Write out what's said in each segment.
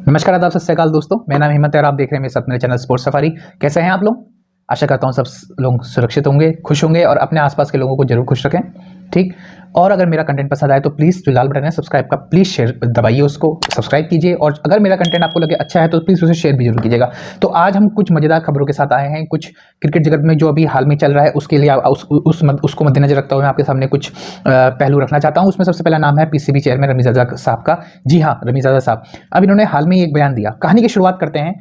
नमस्कार, आदाब, सत श्री अकाल दोस्तों। मेरा नाम हिम्मत है और आप देख रहे हैं मेरे साथ मेरे चैनल स्पोर्ट्स सफारी। कैसे हैं आप लोग? आशा करता हूं सब लोग सुरक्षित होंगे, खुश होंगे और अपने आसपास के लोगों को जरूर खुश रखें। ठीक। और अगर मेरा कंटेंट पसंद आए तो प्लीज़ जो लाल बटन है सब्सक्राइब का, प्लीज़ शेयर दबाइए, उसको सब्सक्राइब कीजिए। और अगर मेरा कंटेंट आपको लगे अच्छा है तो प्लीज़ उसे शेयर भी जरूर कीजिएगा। तो आज हम कुछ मज़ेदार खबरों के साथ आए हैं। कुछ क्रिकेट जगत में जो अभी हाल में चल रहा है उसके लिए उसको मद्देनजर रखता हुए मैं आपके सामने कुछ पहलू रखना चाहता हूँ। उसमें सबसे पहला नाम है पीसीबी चेयरमैन रमीज़ादा साहब का। जी हाँ, रमीज़ादा साहब। अब इन्होंने हाल में एक बयान दिया। कहानी की शुरुआत करते हैं।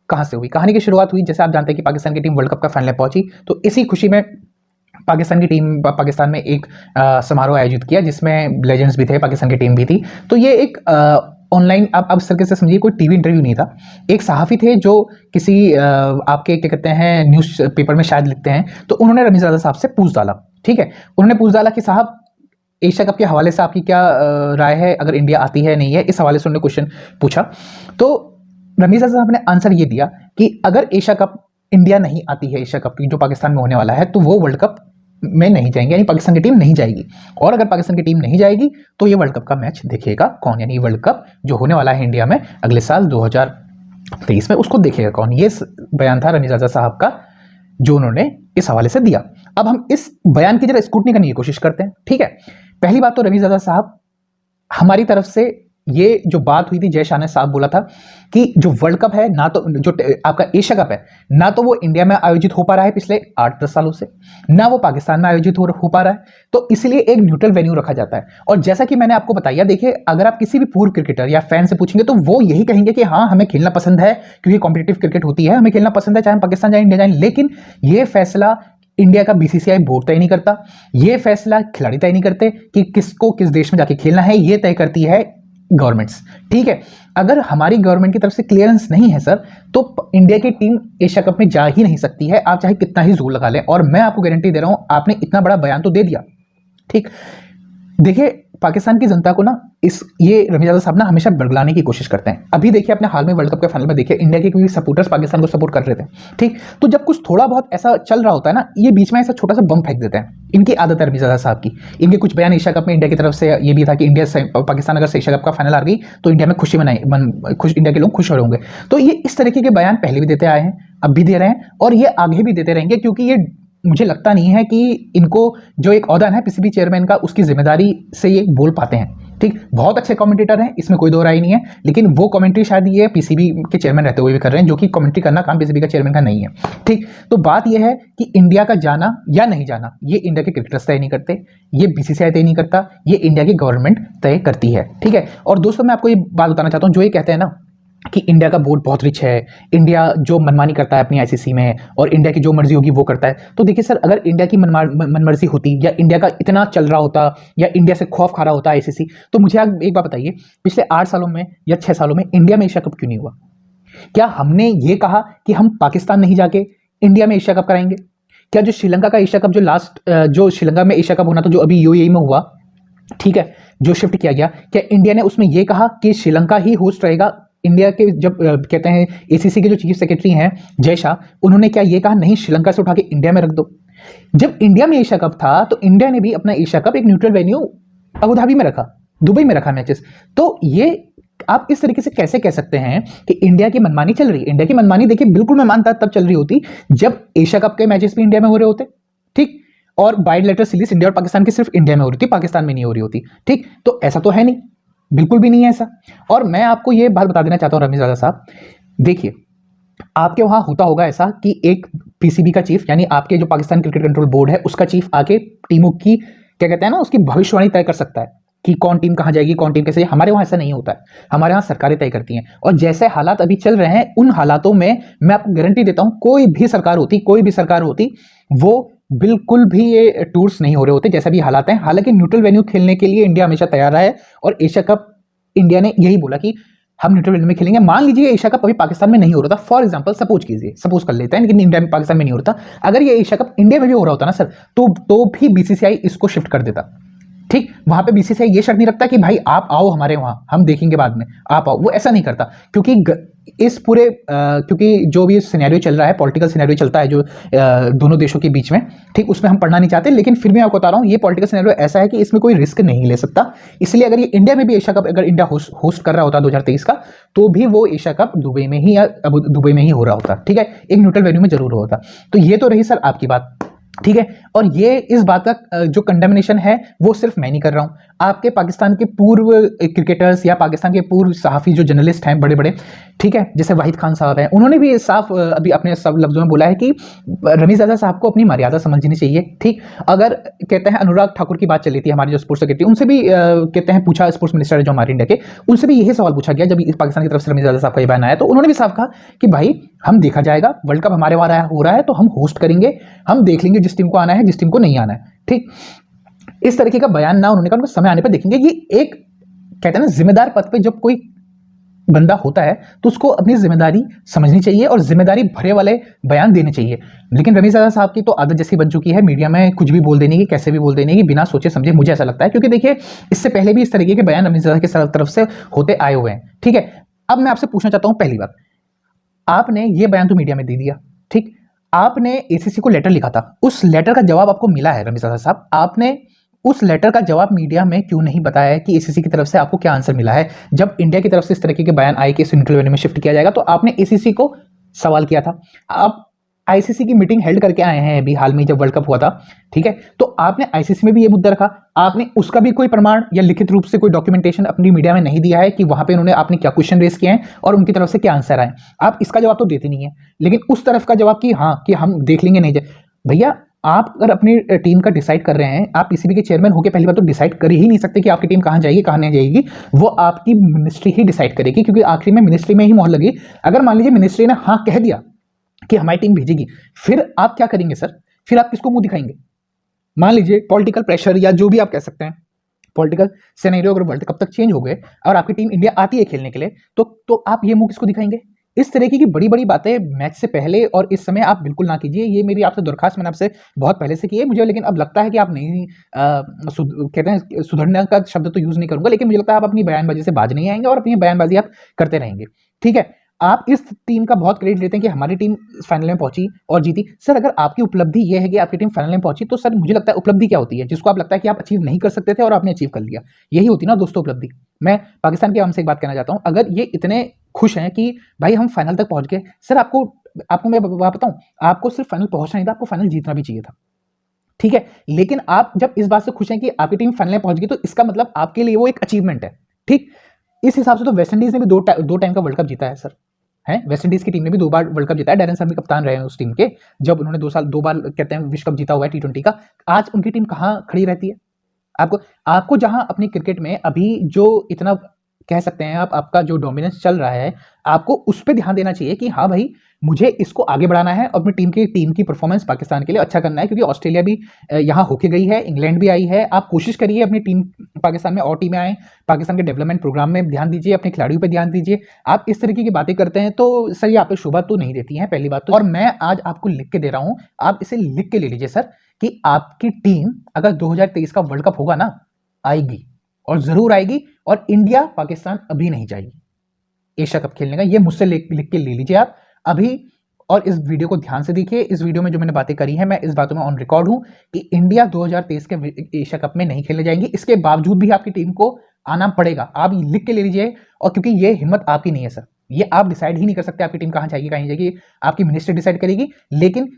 कहाँ से हुई कहानी की शुरुआत? हुई, जैसे आप जानते हैं कि पाकिस्तान की टीम वर्ल्ड कप का फाइनल पहुंची, तो इसी खुशी में पाकिस्तान की टीम पाकिस्तान में एक समारोह आयोजित किया जिसमें लेजेंड्स भी थे, पाकिस्तान की टीम भी थी। तो ये एक ऑनलाइन, आप इस तरीके से समझिए, कोई टीवी इंटरव्यू नहीं था। एक सहाफ़ी थे जो किसी आपके क्या कहते हैं न्यूज़ पेपर में शायद लिखते हैं, तो उन्होंने रमीज़ादा साहब से पूछ डाला। ठीक है, उन्होंने पूछ डाला कि साहब एशिया कप के हवाले से आपकी क्या राय है, अगर इंडिया आती है नहीं है, इस हवाले से उन्होंने क्वेश्चन पूछा। तो रमीज़ादा साहब ने आंसर ये दिया कि अगर एशिया कप इंडिया नहीं आती है, एशिया कप जो पाकिस्तान में होने वाला है, तो वो वर्ल्ड कप में नहीं जाएंगे, यानी पाकिस्तान की टीम नहीं जाएगी। और अगर पाकिस्तान की टीम नहीं जाएगी तो ये वर्ल्ड कप का मैच देखेगा कौन? यानी वर्ल्ड कप जो होने वाला है इंडिया में अगले साल 2023 में, उसको देखेगा कौन? ये बयान था रमीज़ादा साहब का जो उन्होंने इस हवाले से दिया। अब हम इस बयान की जरा स्क्रूटनी करने की कोशिश करते हैं। ठीक है, पहली बात तो रमीज़ादा साहब, हमारी तरफ से ये जो बात हुई थी, जय शाह ने साहब बोला था कि जो वर्ल्ड कप है ना, तो जो आपका एशिया कप है ना, तो वो इंडिया में आयोजित हो पा रहा है पिछले 8-10 सालों से, ना वो पाकिस्तान में आयोजित हो पा रहा है। तो इसलिए एक न्यूट्रल वेन्यू रखा जाता है। और जैसा कि मैंने आपको बताया, देखिए, अगर आप किसी भी पूर्व क्रिकेटर या फैन से पूछेंगे तो वो यही कहेंगे कि हाँ, हमें खेलना पसंद है क्योंकि कॉम्पिटिटिव क्रिकेट होती है, हमें खेलना पसंद है, चाहे हम पाकिस्तान जाए इंडिया जाए। लेकिन ये फैसला इंडिया का बीसीसीआई बोर्ड तय नहीं करता, ये फैसला खिलाड़ी तय नहीं करते कि किसको किस देश में जाके खेलना है, ये तय करती है गवर्नमेंट्स। ठीक है, अगर हमारी गवर्नमेंट की तरफ से क्लियरेंस नहीं है सर, तो इंडिया की टीम एशिया कप में जा ही नहीं सकती है, आप चाहे कितना ही जोर लगा लें। और मैं आपको गारंटी दे रहा हूं, आपने इतना बड़ा बयान तो दे दिया। ठीक, देखिए, पाकिस्तान की जनता को ना ये रमीज़ादा साहब ना हमेशा बरगलाने की कोशिश करते हैं। अभी देखिए, अपने हाल में वर्ल्ड कप के फाइनल में देखिए, इंडिया के कोई सपोर्टर्स पाकिस्तान को सपोर्ट कर रहे थे। ठीक, तो जब कुछ थोड़ा बहुत ऐसा चल रहा होता है ना, ये बीच में ऐसा छोटा सा बम फेंक देते हैं। इनकी आदत है रमीज़ादा साहब की। इनके कुछ बयान एशिया कप में इंडिया की तरफ से ये भी था कि इंडिया पाकिस्तान अगर एशिया कप का फाइनल आ गई तो इंडिया में खुशी मनाई, इंडिया के लोग खुश हो होंगे। तो ये इस तरीके के बयान पहले भी देते आए हैं, अब भी दे रहे हैं और ये आगे भी देते रहेंगे, क्योंकि ये मुझे लगता नहीं है कि इनको जो एक ओहदा है पीसीबी चेयरमैन का, उसकी जिम्मेदारी से ये बोल पाते हैं। ठीक, बहुत अच्छे कमेंटेटर हैं, इसमें कोई दो राय नहीं है, लेकिन वो कमेंट्री शायद ये पीसीबी के चेयरमैन रहते हुए भी कर रहे हैं, जो कि कमेंट्री करना काम पीसीबी का चेयरमैन का नहीं है। ठीक, तो बात यह है कि इंडिया का जाना या नहीं जाना ये इंडिया के क्रिकेटर्स तय नहीं करते, ये बीसीसीआई तय नहीं करता, ये इंडिया की गवर्नमेंट तय करती है। ठीक है, और दोस्तों, मैं आपको ये बात बताना चाहता हूँ, जो ये कहते हैं ना कि इंडिया का बोर्ड बहुत रिच है, इंडिया जो मनमानी करता है अपनी आईसीसी में और इंडिया की जो मर्जी होगी वो करता है। तो देखिए सर, अगर इंडिया की मनमर्जी होती या इंडिया का इतना चल रहा होता या इंडिया से खौफ खा रहा होता आईसीसी, तो मुझे आप एक बात बताइए, पिछले 8 सालों में या 6 सालों में इंडिया में एशिया कप क्यों नहीं हुआ? क्या हमने ये कहा कि हम पाकिस्तान नहीं जाके इंडिया में एशिया कप कराएंगे? क्या जो श्रीलंका का एशिया कप, जो लास्ट जो श्रीलंका में एशिया कप होना था, जो अभी यूएई में हुआ, ठीक है, जो शिफ्ट किया गया, क्या इंडिया ने उसमें यह कहा कि श्रीलंका ही होस्ट रहेगा? इंडिया के जब कहते हैं एसीसी के जो चीफ सेक्रेटरी हैं जय शाह, उन्होंने क्या ये कहा नहीं, श्रीलंका से उठा के इंडिया में रख दो? जब इंडिया में एशिया कप था तो इंडिया ने भी अपना एशिया कप एक न्यूट्रल वेन्यू अबू धाबी में रखा, दुबई में रखा मैचेस। तो ये आप इस तरीके से कैसे कह सकते हैं कि इंडिया की मनमानी चल रही है? इंडिया की मनमानी देखिए, बिल्कुल मैं मानता तब चल रही होती जब एशिया कप के मैचेस भी इंडिया में हो रहे होते। ठीक, और बायलैटरल सीरीज इंडिया और पाकिस्तान की सिर्फ इंडिया में हो रही थी, पाकिस्तान में नहीं हो रही होती। ठीक, तो ऐसा तो है नहीं, बिल्कुल भी नहीं है ऐसा। और मैं आपको ये बात बता देना चाहता हूं रमीज़ादा साहब, देखिए, आपके वहां होता होगा ऐसा कि एक पीसीबी का चीफ, यानी आपके जो पाकिस्तान क्रिकेट कंट्रोल बोर्ड है, उसका चीफ आके टीमों की क्या कहते हैं ना, उसकी भविष्यवाणी तय कर सकता है कि कौन टीम कहां जाएगी, कौन टीम कैसे। हमारे वहां ऐसा नहीं होता है, हमारे यहाँ सरकारें तय करती हैं। और जैसे हालात अभी चल रहे हैं, उन हालातों में मैं आपको गारंटी देता हूं, कोई भी सरकार होती वो बिल्कुल भी ये टूर्स नहीं हो रहे होते जैसा भी हालात हैं। हालांकि न्यूट्रल वेन्यू खेलने के लिए इंडिया हमेशा तैयार रहा है और एशिया कप इंडिया ने यही बोला कि हम न्यूट्रल वेन्यू में खेलेंगे। मान लीजिए एशिया कप अभी पाकिस्तान में नहीं हो रहा था, फॉर एग्जांपल सपोज कर लेते हैं, लेकिन इंडिया में पाकिस्तान में नहीं हो रहा था। अगर ये एशिया कप इंडिया में भी हो रहा होता ना सर, तो भी बीसीसीआई इसको शिफ्ट कर देता। ठीक, वहां पे बीसीसीआई ये शर्त नहीं रखता कि भाई आप आओ हमारे वहां, हम देखेंगे बाद में, आप आओ, वो ऐसा नहीं करता। क्योंकि इस पूरे क्योंकि जो भी सिनेरियो चल रहा है, पॉलिटिकल सिनेरियो चलता है जो दोनों देशों के बीच में, ठीक, उसमें हम पढ़ना नहीं चाहते, लेकिन फिर भी मैं आपको बता रहा हूँ ये पॉलिटिकल सिनेरियो ऐसा है कि इसमें कोई रिस्क नहीं ले सकता। इसलिए अगर ये इंडिया में भी एशिया कप अगर इंडिया होस्ट कर रहा होता 2023 का, तो भी वो एशिया कप दुबई में ही या दुबई में ही हो रहा होता, ठीक है, एक न्यूट्रल वेन्यू में जरूर होता। तो ये तो रही सर आपकी बात, ठीक है। और ये इस बात का जो कंडेमिनेशन है वो सिर्फ मैं नहीं कर रहा हूं, आपके पाकिस्तान के पूर्व क्रिकेटर्स या पाकिस्तान के पूर्व सहाफ़ी जो जर्नलिस्ट हैं बड़े बड़े, ठीक है, जैसे वाहिद खान साहब हैं, उन्होंने भी साफ अभी अपने सब लफ्जों में बोला है कि रमीज़ रज़ा साहब को अपनी मर्यादा समझनी चाहिए। ठीक, अगर कहते हैं अनुराग ठाकुर की बात चली थी हमारी जो स्पोर्ट्स सेक्रेटरी, उनसे भी कहते हैं पूछा, स्पोर्ट्स मिनिस्टर है जो हमारे इंडिया के, उनसे भी यही सवाल पूछा गया जब पाकिस्तान की तरफ से रमीज़ रज़ा साहब का ये बयान आया, तो उन्होंने भी साफ कहा कि भाई हम देखा जाएगा, वर्ल्ड कप हमारे वहां हो रहा है तो हम होस्ट करेंगे, हम देख लेंगे जिस टीम को आना है जिस टीम को नहीं आना है। ठीक, इस तरीके का बयान ना उन्होंने कहा, उनको समय आने पर देखेंगे। ये एक कहते हैं ना जिम्मेदार पद पे जब कोई बंदा होता है तो उसको अपनी जिम्मेदारी समझनी चाहिए और जिम्मेदारी भरे वाले बयान देने चाहिए। लेकिन रमीज़ रज़ा साहब की तो आदत जैसी बन चुकी है मीडिया में कुछ भी बोल देने की, कैसे भी बोल देने की, बिना सोचे समझे, मुझे ऐसा लगता है। क्योंकि देखिए इससे पहले भी इस तरीके के बयान रमीज़ रज़ा की तरफ से होते आए हुए हैं। ठीक है, अब मैं आपसे पूछना चाहता हूं, पहली बात, आपने ये बयान तो मीडिया में दे दिया, ठीक, आपने एसीसी को लेटर लिखा था, उस लेटर का जवाब आपको मिला है रमीज़ रज़ा साहब, आपने उस लेटर का जवाब मीडिया में क्यों नहीं बताया है कि एसीसी की तरफ से आपको क्या आंसर मिला है? जब इंडिया की तरफ से इस तरीके के बयान आए कि इसे न्यूट्रल वेन्यू में शिफ्ट किया जाएगा, तो आपने एसीसी को सवाल किया था। आप आईसीसी की मीटिंग हेल्ड करके आए हैं अभी हाल में जब वर्ल्ड कप हुआ था, ठीक है, तो आपने आईसीसी में भी ये मुद्दा रखा, आपने उसका भी कोई प्रमाण या लिखित रूप से कोई डॉक्यूमेंटेशन अपनी मीडिया में नहीं दिया है कि वहां पे उन्होंने आपने क्या क्वेश्चन रेस किए हैं और उनकी तरफ से क्या आंसर आए। आप इसका जवाब तो देते नहीं है, लेकिन उस तरफ का जवाब कि हाँ कि हम देख लेंगे, नहीं भैया, आप अगर अपनी टीम का डिसाइड कर रहे हैं, आप पीसीबी के चेयरमैन होकर पहली बार तो डिसाइड कर ही नहीं सकते कि आपकी टीम कहां जाएगी कहां नहीं जाएगी, वो आपकी मिनिस्ट्री ही डिसाइड करेगी, क्योंकि आखिरी में मिनिस्ट्री में ही मोहर लगी। अगर मान लीजिए मिनिस्ट्री ने हाँ कह दिया कि हमारी टीम भेजेगी, फिर आप क्या करेंगे सर? फिर आप किसको मुंह दिखाएंगे? मान लीजिए पॉलिटिकल प्रेशर या जो भी आप कह सकते हैं, पॉलिटिकल सिनेरियो अगर वर्ल्ड कप तक चेंज हो गए और आपकी टीम इंडिया आती है खेलने के लिए, तो आप ये मुंह किसको दिखाएंगे? इस तरीके की बड़ी बड़ी बातें मैच से पहले और इस समय आप बिल्कुल ना कीजिए। ये मेरी आपसे दरखास्त मैंने आपसे बहुत पहले से की है, मुझे लेकिन अब लगता है कि आप नहीं कहते हैं सुधरने का शब्द तो यूज नहीं करूंगा, लेकिन मुझे लगता है आप अपनी बयानबाजी से बाज नहीं आएंगे और अपनी बयानबाजी आप करते रहेंगे। ठीक है, आप इस टीम का बहुत क्रेडिट लेते हैं कि हमारी टीम फाइनल में पहुंची और जीती। सर अगर आपकी उपलब्धि यह है कि आपकी टीम फाइनल में पहुंची, तो सर मुझे लगता है उपलब्धि क्या होती है जिसको आप लगता है कि आप अचीव नहीं कर सकते थे और आपने अचीव कर लिया, यही होती ना दोस्तों उपलब्धि। मैं पाकिस्तान के हमसे एक बात कहना चाहता हूं, अगर ये इतने खुश हैं कि भाई हम फाइनल तक पहुंच गए, सर आपको मैं बात बताऊं, आपको सिर्फ फाइनल पहुंचना नहीं था, आपको फाइनल जीतना भी चाहिए था। ठीक है, लेकिन आप जब इस बात से खुश हैं कि आपकी टीम फाइनल में पहुंच गई, तो इसका मतलब आपके लिए वो एक अचीवमेंट है। ठीक, इस हिसाब से तो वेस्ट इंडीज ने भी दो टाइम का वर्ल्ड कप जीता है सर, है, वेस्ट इंडीज की टीम ने भी 2 बार वर्ल्ड कप जीता है, डैरेन सामी कप्तान रहे हैं उस टीम के, जब उन्होंने 2 बार कहते हैं विश्व कप जीता हुआ है T20 का। आज उनकी टीम कहां खड़ी रहती है? आपको जहां अपनी क्रिकेट में अभी जो इतना कह सकते हैं आप, आपका जो डोमिनेंस चल रहा है, आपको उस पर ध्यान देना चाहिए कि हाँ भाई मुझे इसको आगे बढ़ाना है और अपनी टीम की परफॉर्मेंस पाकिस्तान के लिए अच्छा करना है, क्योंकि ऑस्ट्रेलिया भी यहाँ होके गई है, इंग्लैंड भी आई है। आप कोशिश करिए अपनी टीम पाकिस्तान में और टीमें आए, पाकिस्तान के डेवलपमेंट प्रोग्राम में ध्यान दीजिए, अपने खिलाड़ियों पर ध्यान दीजिए। आप इस तरीके की बातें करते हैं तो सर ये आप पे शोभा तो नहीं देती है, पहली बात तो। और मैं आज आपको लिख के दे रहा हूँ, आप इसे लिख के ले लीजिए सर, कि आपकी टीम अगर 2023 का वर्ल्ड कप होगा ना, आएगी और जरूर आएगी, और इंडिया पाकिस्तान अभी नहीं जाएगी एशिया कप खेलने का, ये मुझसे लिख के ले लीजिए आप अभी। और इस वीडियो को ध्यान से देखिए, इस वीडियो में जो मैंने बातें करी हैं, मैं इस बातों में ऑन रिकॉर्ड हूं कि इंडिया 2023 के एशिया कप में नहीं खेलने जाएंगी, इसके बावजूद भी आपकी टीम को आना पड़ेगा। आप लिख के ले लीजिए, और क्योंकि ये हिम्मत आपकी नहीं है सर, ये आप डिसाइड ही नहीं कर सकते आपकी टीम कहां जाएगी कहां नहीं जाएगी, आपकी मिनिस्ट्री डिसाइड करेगी। लेकिन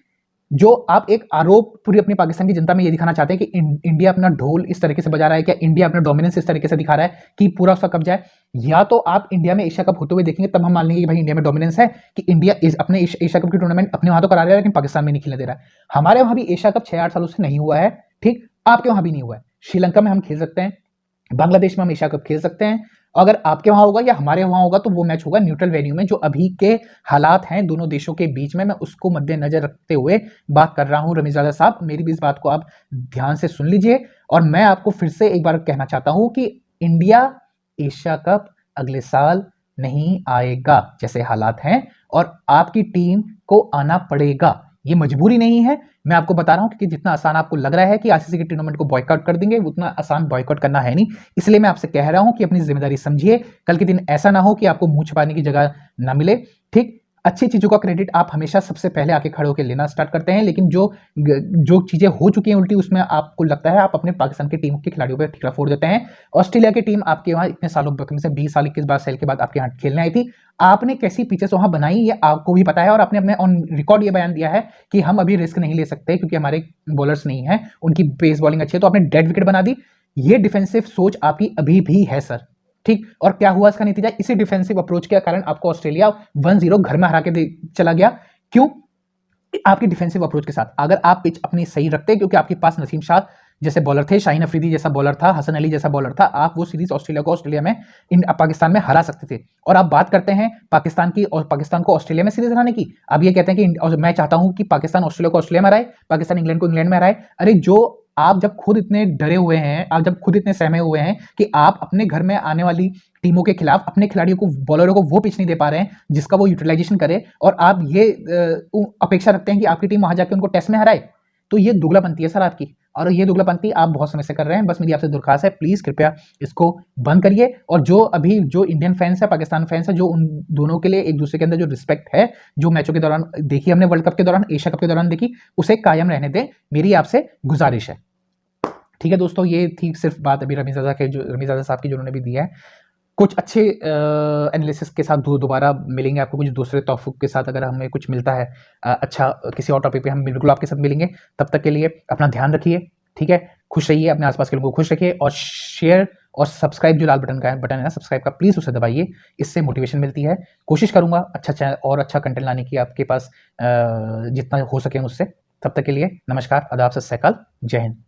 जो आप एक आरोप पूरी अपनी पाकिस्तान की जनता में ये दिखाना चाहते हैं कि इंडिया अपना ढोल इस तरीके से बजा रहा है, क्या इंडिया अपना डोमिनेंस इस तरीके से दिखा रहा है कि पूरा उसका कब्जा है, या तो आप इंडिया में एशिया कप होते हुए देखेंगे तब हम मान लेंगे कि भाई इंडिया में डोमिनेंस है, कि इंडिया अपने एशिया कप की टूर्नामेंट अपने वहां तो करा रहा है लेकिन पाकिस्तान में नहीं खेलने दे रहा है। हमारे वहां भी एशिया कप 6-8 सालों से नहीं हुआ है, ठीक, आपके वहां भी नहीं हुआ है। श्रीलंका में हम खेल सकते हैं, बांग्लादेश में हम एशिया कप खेल सकते हैं, अगर आपके वहां होगा या हमारे वहां होगा तो वो मैच होगा न्यूट्रल वेन्यू में। जो अभी के हालात हैं दोनों देशों के बीच में, मैं उसको मद्देनजर रखते हुए बात कर रहा हूं रमीज़ रज़ा साहब, मेरी भी इस बात को आप ध्यान से सुन लीजिए। और मैं आपको फिर से एक बार कहना चाहता हूं कि इंडिया एशिया कप अगले साल नहीं आएगा जैसे हालात हैं, और आपकी टीम को आना पड़ेगा। ये मजबूरी नहीं है, मैं आपको बता रहा हूँ कि जितना आसान आपको लग रहा है कि आईसीसी के टूर्नामेंट को बॉयकॉट कर देंगे, उतना आसान बॉयकॉट करना है नहीं। इसलिए मैं आपसे कह रहा हूँ कि अपनी जिम्मेदारी समझिए, कल के दिन ऐसा ना हो कि आपको मुंह छिपाने की जगह ना मिले। ठीक, अच्छी चीजों का क्रेडिट आप हमेशा सबसे पहले आके खड़े होकर लेना स्टार्ट करते हैं, लेकिन जो चीजें हो चुकी हैं उल्टी, उसमें आपको लगता है आप अपने पाकिस्तान की टीम के खिलाड़ियों पर ठीकरा फोड़ देते हैं। ऑस्ट्रेलिया की टीम आपके वहां इतने सालों से 20 साल 21 साल के बाद आपके यहाँ खेलने आई थी, आपने कैसी पिचेस वहां बनाई ये आपको भी पता है, और आपने अपने ऑन रिकॉर्ड ये बयान दिया है कि हम अभी रिस्क नहीं ले सकते क्योंकि हमारे बॉलर्स नहीं है, उनकी पेस बॉलिंग अच्छी है, तो आपने डेड विकेट बना दी। ये डिफेंसिव सोच आपकी अभी भी है सर। ठीक, और क्या हुआ इसका नतीजा, इसी डिफेंसिव अप्रोच के कारण आपको ऑस्ट्रेलिया 1-0 घर में हरा के चला गया। क्यों? आपकी डिफेंसिव अप्रोच के साथ। अगर आप पिच अपनी सही रखते, क्योंकि आपके पास नसीम शाह जैसे बॉलर थे, शाहीन अफरीदी जैसा बॉलर था, हसन अली जैसा बॉलर था, आप वो सीरीज ऑस्ट्रेलिया को ऑस्ट्रेलिया में पाकिस्तान में हरा सकते थे। और आप बात करते हैं पाकिस्तान की और पाकिस्तान को ऑस्ट्रेलिया में सीरीज हराने की, अब ये कहते हैं कि मैं चाहता हूं कि पाकिस्तान ऑस्ट्रेलिया को ऑस्ट्रेलिया में हराए, पाकिस्तान इंग्लैंड को इंग्लैंड में हराए। अरे जो आप जब खुद इतने डरे हुए हैं, आप जब खुद इतने सहमे हुए हैं कि आप अपने घर में आने वाली टीमों के खिलाफ अपने खिलाड़ियों को, बॉलरों को वो पिच नहीं दे पा रहे हैं जिसका वो यूटिलाइजेशन करे, और आप ये अपेक्षा रखते हैं कि आपकी टीम वहां जाके उनको टेस्ट में हराए, तो ये दुगलापंती है सर आपकी, और ये दुगलापंती आप बहुत समय से कर रहे हैं। बस मेरी आपसे दरख्वास्त है, प्लीज कृपया इसको बंद करिए। और जो इंडियन फैंस है, पाकिस्तान फैंस है, जो उन दोनों के लिए एक दूसरे के अंदर जो रिस्पेक्ट है, जो मैचों के दौरान देखी हमने, वर्ल्ड कप के दौरान, एशिया कप के दौरान देखी, उसे कायम रहने दें, मेरी आपसे गुजारिश है। ठीक है दोस्तों, ये थी सिर्फ बात अभी रमीज़ादा साहब की, जो उन्होंने भी दिया है। कुछ अच्छे एनालिसिस के साथ दोबारा मिलेंगे आपको, कुछ दूसरे तोहफ़ों के साथ, अगर हमें कुछ मिलता है अच्छा किसी और टॉपिक पे, हम बिल्कुल आपके साथ मिलेंगे। तब तक के लिए अपना ध्यान रखिए, ठीक है, खुश रहिए, अपने आसपास के लोगों को खुश रखिए, और शेयर और सब्सक्राइब, जो लाल बटन है ना सब्सक्राइब का, प्लीज़ उसे दबाइए, इससे मोटिवेशन मिलती है। कोशिश करूँगा अच्छा कंटेंट लाने की आपके पास जितना हो सके मुझसे। तब तक के लिए नमस्कार, आदाब, सत श्री अकाल, जय हिंद।